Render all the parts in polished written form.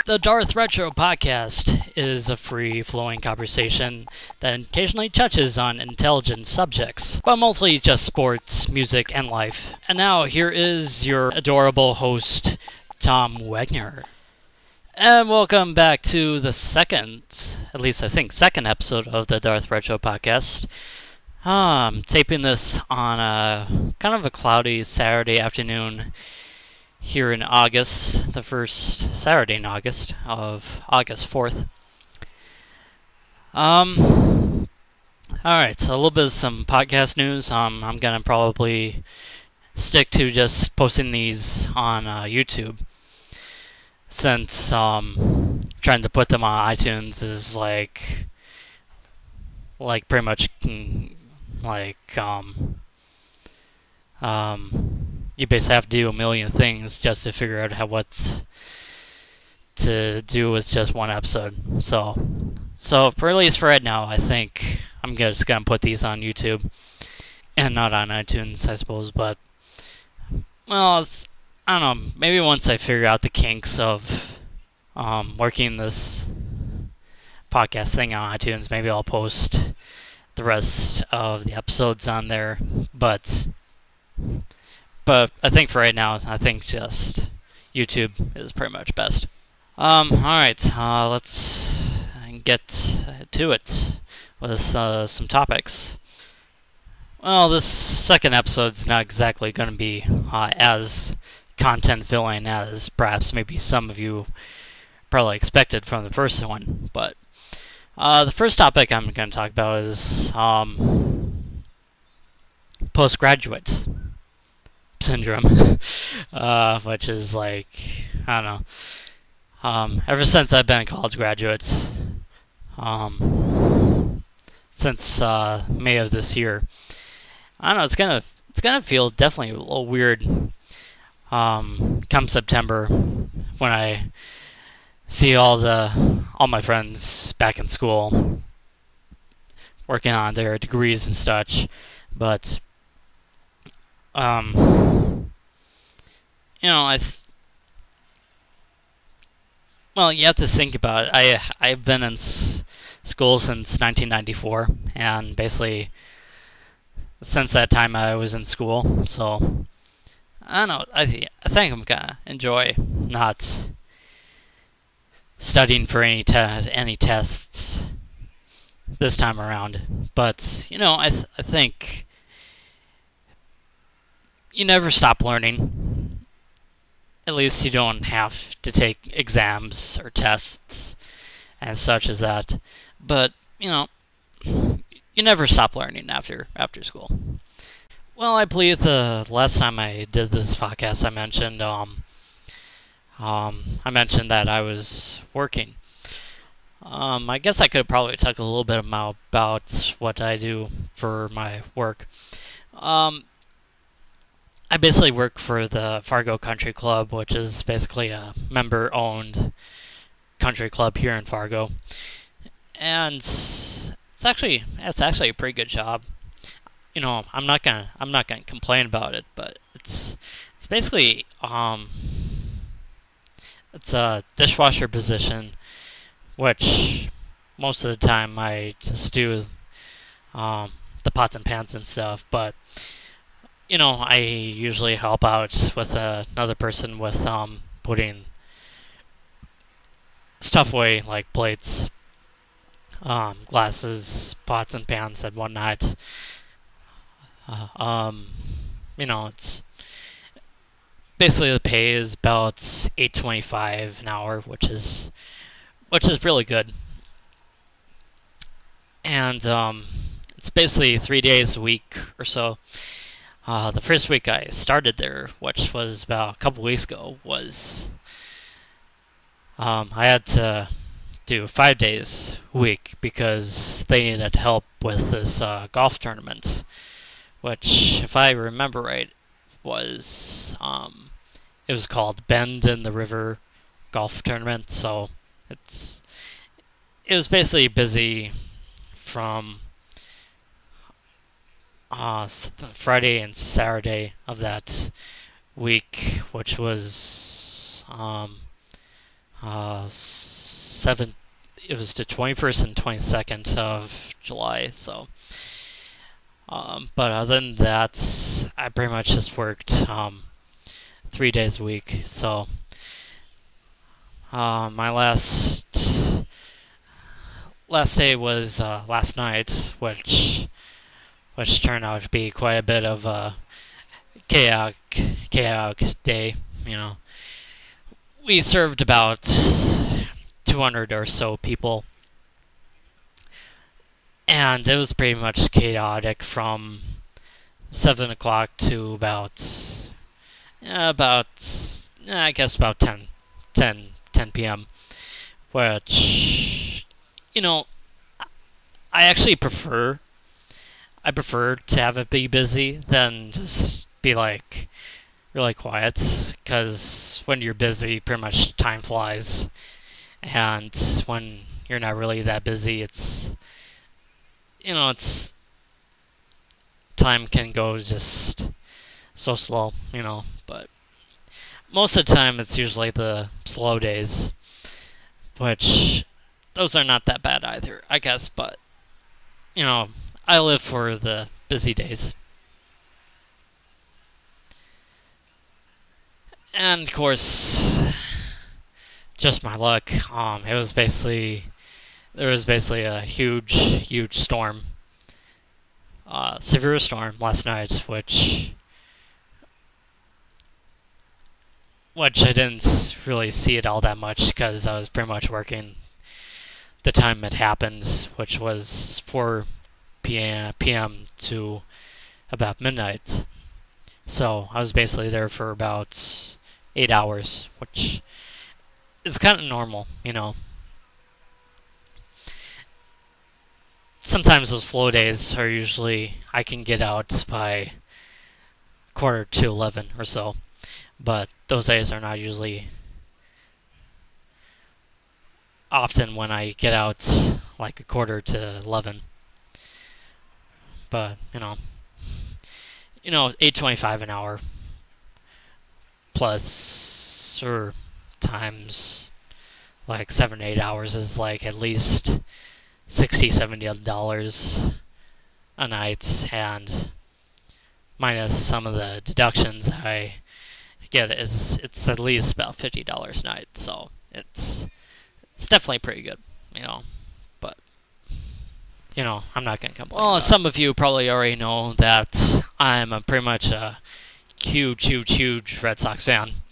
The Darth Retro Podcast is a free-flowing conversation that occasionally touches on intelligent subjects, but mostly just sports, music, and life. And now, here is your adorable host, Tom Wagner. And welcome back to the second episode of the Darth Retro Podcast. I'm taping this on a kind of a cloudy Saturday afternoon here in August, the first Saturday in August of August 4th. Alright, so a little bit of some podcast news. I'm gonna probably stick to just posting these on YouTube, since trying to put them on iTunes is like pretty much you basically have to do a million things just to figure out what to do with just one episode. So for at least for right now, I think I'm just gonna put these on YouTube and not on iTunes, I suppose. But well, I don't know. Maybe once I figure out the kinks of working this podcast thing on iTunes, maybe I'll post the rest of the episodes on there. But I think for right now, I think just YouTube is pretty much best. Alright, let's get to it with some topics. Well, this second episode's not exactly going to be as content-filling as perhaps maybe some of you probably expected from the first one, but the first topic I'm going to talk about is postgraduate syndrome, which is like, I don't know, ever since I've been a college graduate, since May of this year, I don't know, it's gonna feel definitely a little weird come September when I see all my friends back in school working on their degrees and such. But you have to think about it. I've been in school since 1994, and basically since that time I was in school. So I don't know. I think I'm gonna enjoy not studying for any tests this time around. But I think you never stop learning. At least you don't have to take exams or tests and such as that. But you never stop learning after school. Well, I believe the last time I did this podcast, I mentioned that I was working. I guess I could probably talk a little bit about what I do for my work. I basically work for the Fargo Country Club, which is basically a member-owned country club here in Fargo, and it's actually a pretty good job. I'm not gonna complain about it, but it's basically it's a dishwasher position, which most of the time I just do the pots and pans and stuff, but I usually help out with another person with putting stuff away, like plates, glasses, pots and pans, and whatnot. It's basically the pay is about $8.25 an hour, which is really good. And it's basically 3 days a week or so. The first week I started there, which was about a couple weeks ago, was I had to do 5 days a week because they needed help with this golf tournament, which, if I remember right, was it was called Bend in the River Golf Tournament. So it was basically busy from Friday and Saturday of that week, which was seven. It was the 21st and 22nd of July. So, but other than that, I pretty much just worked 3 days a week. So, my last day was last night, which turned out to be quite a bit of a chaotic day. We served about 200 or so people, and it was pretty much chaotic from 7 o'clock to about I guess about 10 p.m. Which I actually prefer to have it be busy than just be like really quiet, because when you're busy, pretty much time flies, and when you're not really that busy, it's time can go just so slow, but most of the time it's usually the slow days, which those are not that bad either, I guess, but I live for the busy days. And of course, just my luck. There was basically a huge storm, severe storm last night, which I didn't really see it all that much because I was pretty much working the time it happened, which was 4 p.m. to about midnight. So I was basically there for about 8 hours, which is kind of normal, Sometimes those slow days are usually I can get out by 11:45 or so, but those days are not usually often when I get out like 11:45. But 8.25 an hour plus or times like 7 to 8 hours is like at least $60-70 a night, and minus some of the deductions I get, it's at least about $50 a night. So it's definitely pretty good, but I'm not gonna complain. Well, some of you probably already know that I'm pretty much a huge Red Sox fan,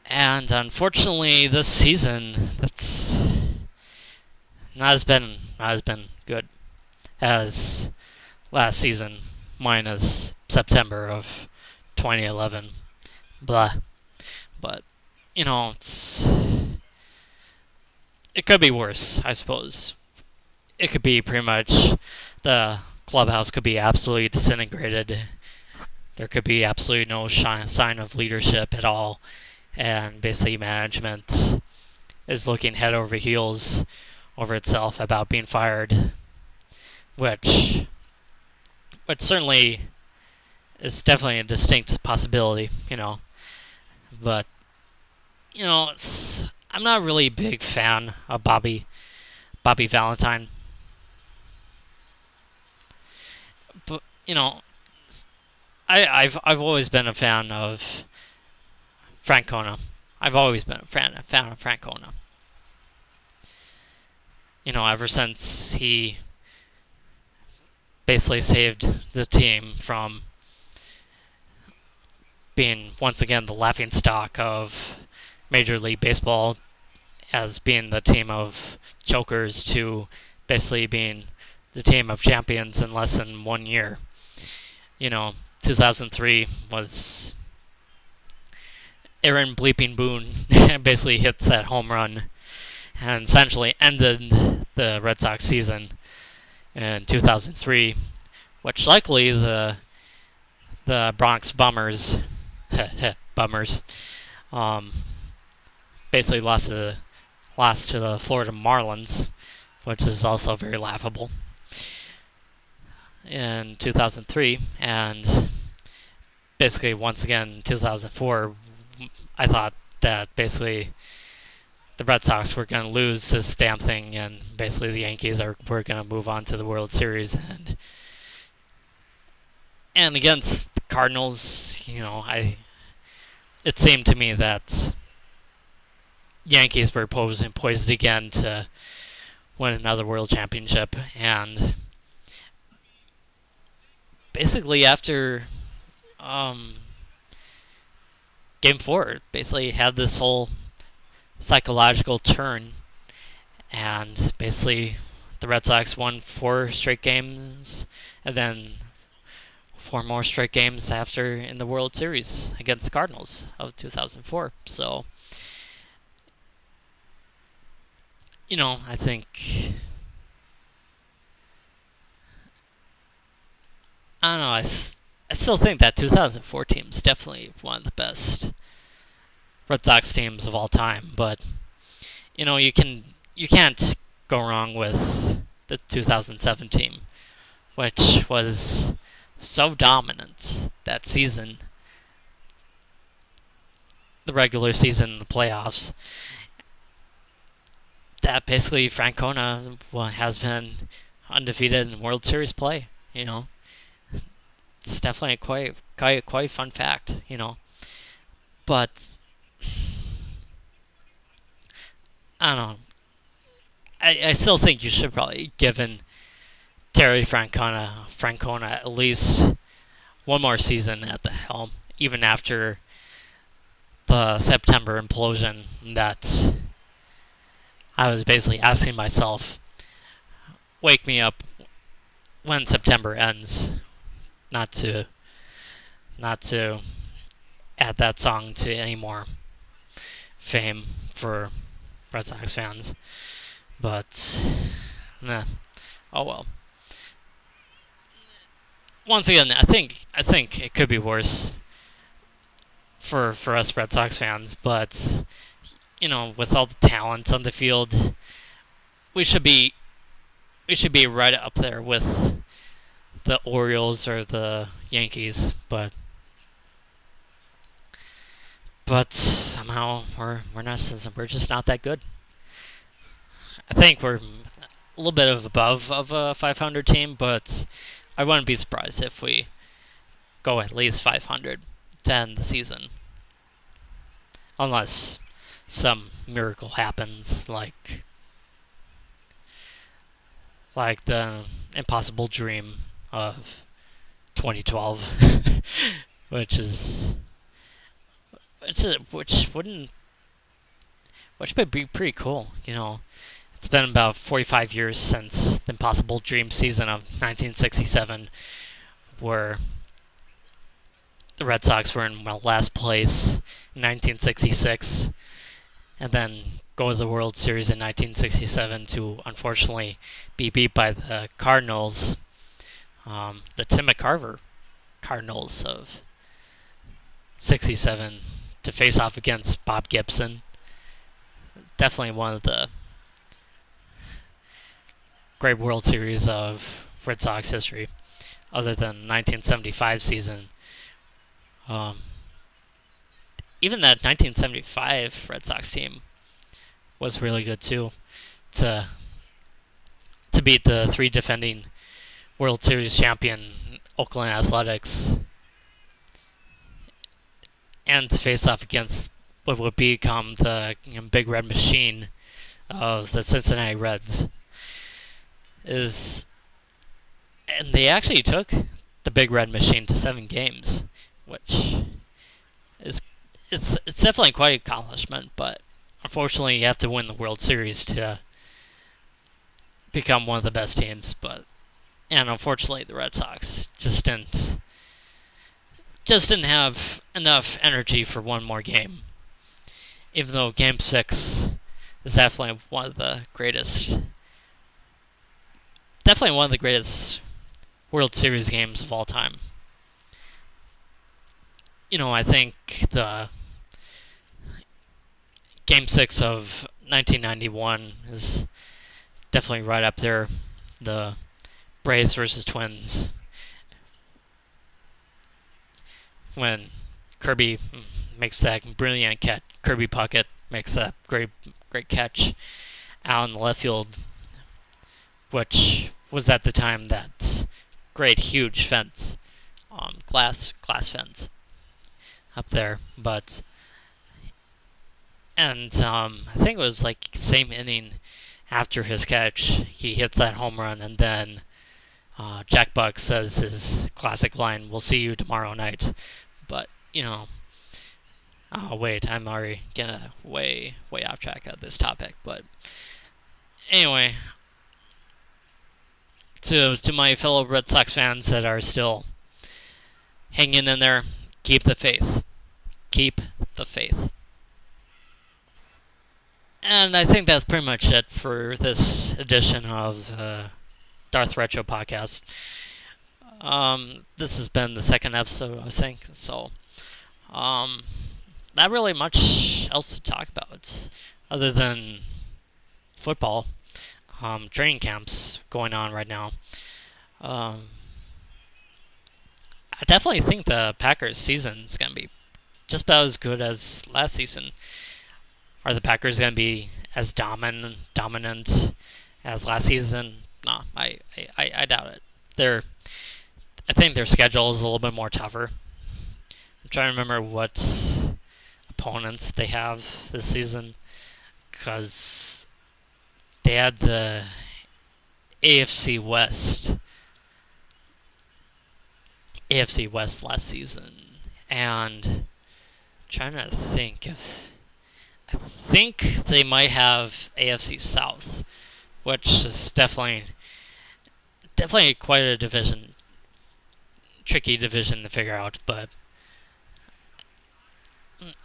and unfortunately, this season that's not as been good as last season, minus September of 2011. Blah. But it could be worse, I suppose. It could be pretty much the clubhouse could be absolutely disintegrated. There could be absolutely no sign of leadership at all, and basically management is looking head over heels over itself about being fired, which certainly is definitely a distinct possibility, But I'm not really a big fan of Bobby Valentine. But I've always been a fan of Francona. I've always been a fan of Francona. Ever since he basically saved the team from being once again the laughingstock of Major League Baseball, as being the team of chokers, to basically being the team of champions in less than 1 year. 2003 was Aaron Bleeping Boone basically hits that home run and essentially ended the Red Sox season in 2003, which likely the Bronx Bummers basically lost to the Florida Marlins, which is also very laughable, in 2003. And basically once again in 2004, I thought that basically the Red Sox were going to lose this damn thing, and basically the Yankees were going to move on to the World Series. And against the Cardinals, it seemed to me that Yankees were poised again to win another World Championship, and basically after Game 4, basically had this whole psychological turn, and basically the Red Sox won 4 straight games, and then 4 more straight games after in the World Series against the Cardinals of 2004. So, I think I don't know. I still think that 2004 team is definitely one of the best Red Sox teams of all time. But you can't go wrong with the 2007 team, which was so dominant that season, the regular season, the playoffs, that basically Francona has been undefeated in World Series play. It's definitely a quite fun fact. But I don't know. I still think you should probably given Terry Francona at least one more season at the helm, even after the September implosion. That I was basically asking myself, wake me up when September ends, not to add that song to any more fame for Red Sox fans. But oh well. Once again, I think it could be worse for us Red Sox fans, but with all the talent on the field, we should be right up there with the Orioles or the Yankees, but somehow we're just not that good. I think we're a little bit above a 500 team, but I wouldn't be surprised if we go at least 500 to end the season, unless some miracle happens, like the impossible dream of 2012, which would be pretty cool. It's been about 45 years since the impossible dream season of 1967, where the Red Sox were in last place in 1966, and then go to the World Series in 1967 to unfortunately be beat by the Cardinals, the Tim McCarver Cardinals of 67, to face off against Bob Gibson. Definitely one of the great World Series of Red Sox history, other than 1975 season. Even that 1975 Red Sox team was really good too. To beat the 3 defending World Series champion Oakland Athletics, and to face off against what would become the Big Red Machine of the Cincinnati Reds. And they actually took the Big Red Machine to 7 games, which is it's definitely quite an accomplishment, but unfortunately you have to win the World Series to become one of the best teams. And unfortunately the Red Sox just didn't have enough energy for one more game. Even though Game 6 is definitely one of the greatest World Series games of all time. I think the Game 6 of 1991 is definitely right up there. The Braves versus Twins, when Kirby makes that brilliant catch, Kirby Puckett makes that great great catch out in the left field, which was at the time that great huge fence, glass fence up there. But and I think it was like same inning after his catch, he hits that home run, and then Jack Buck says his classic line, "We'll see you tomorrow night." But oh wait, I'm already getting way off track of this topic. But anyway, to my fellow Red Sox fans that are still hanging in there, keep the faith. Keep the faith. And I think that's pretty much it for this edition of Darth Retro Podcast. This has been the second episode, I think. So, not really much else to talk about other than football. Training camps going on right now. I definitely think the Packers season is going to be just about as good as last season. Are the Packers going to be as dominant as last season? No, I doubt it. I think their schedule is a little bit more tougher. I'm trying to remember what opponents they have this season, because they had the AFC West last season, and I'm trying to think if I think they might have AFC South, which is definitely quite a tricky division to figure out. But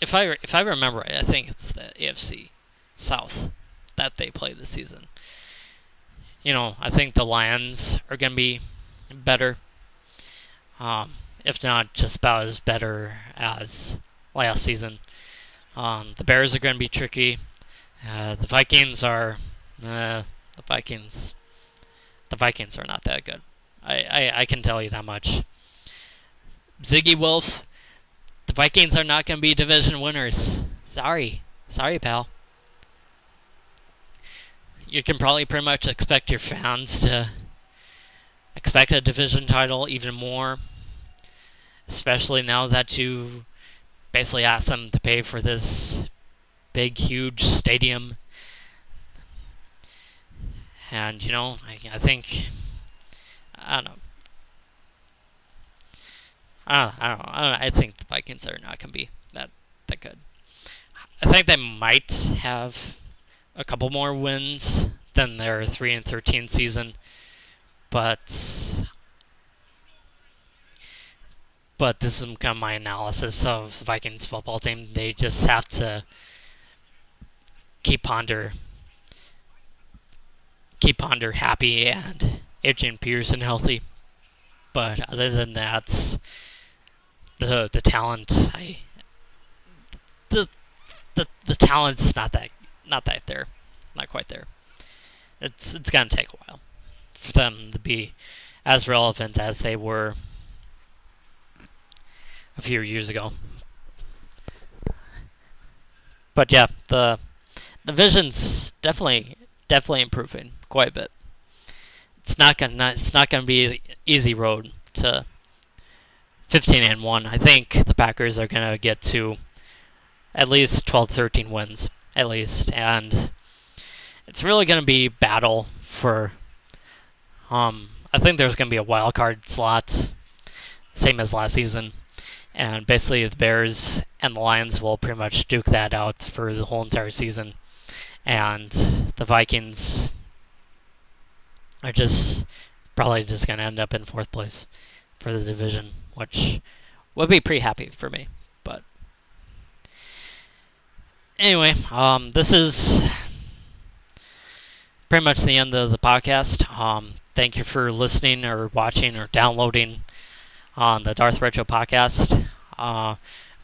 if I remember right, I think it's the AFC South that they play this season. I think the Lions are going to be better, if not just about as better as last season. The Bears are going to be tricky. The Vikings are not that good. I can tell you that much. Ziggy Wolf, the Vikings are not going to be division winners. Sorry, pal. You can probably pretty much expect your fans to expect a division title even more, especially now that you basically asked them to pay for this big, huge stadium. And, I think, I don't know. I think the Vikings are not going to be that good. I think they might have a couple more wins than their 3-13 season, but this is kind of my analysis of the Vikings football team. They just have to keep Ponder happy and Adrian Peterson healthy. But other than that, the talent, the talent's not quite there. It's gonna take a while for them to be as relevant as they were a few years ago. But yeah, the division's definitely improving quite a bit. It's not gonna be an easy road to 15-1. I think the Packers are gonna get to at least 12-13 wins, at least, and it's really gonna be battle for. I think there's gonna be a wild card slot, same as last season, and basically the Bears and the Lions will pretty much duke that out for the whole entire season, and the Vikings are probably just going to end up in fourth place for the division, which would be pretty happy for me. But anyway, this is pretty much the end of the podcast. Thank you for listening or watching or downloading on the Darth Retro Podcast.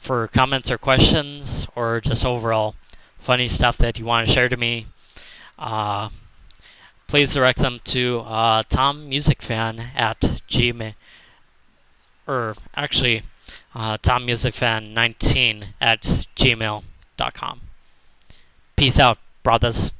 For comments or questions or just overall funny stuff that you want to share to me, please direct them to TomMusicFan at Gmail, or actually TomMusicFan19 at gmail.com. Peace out. brought this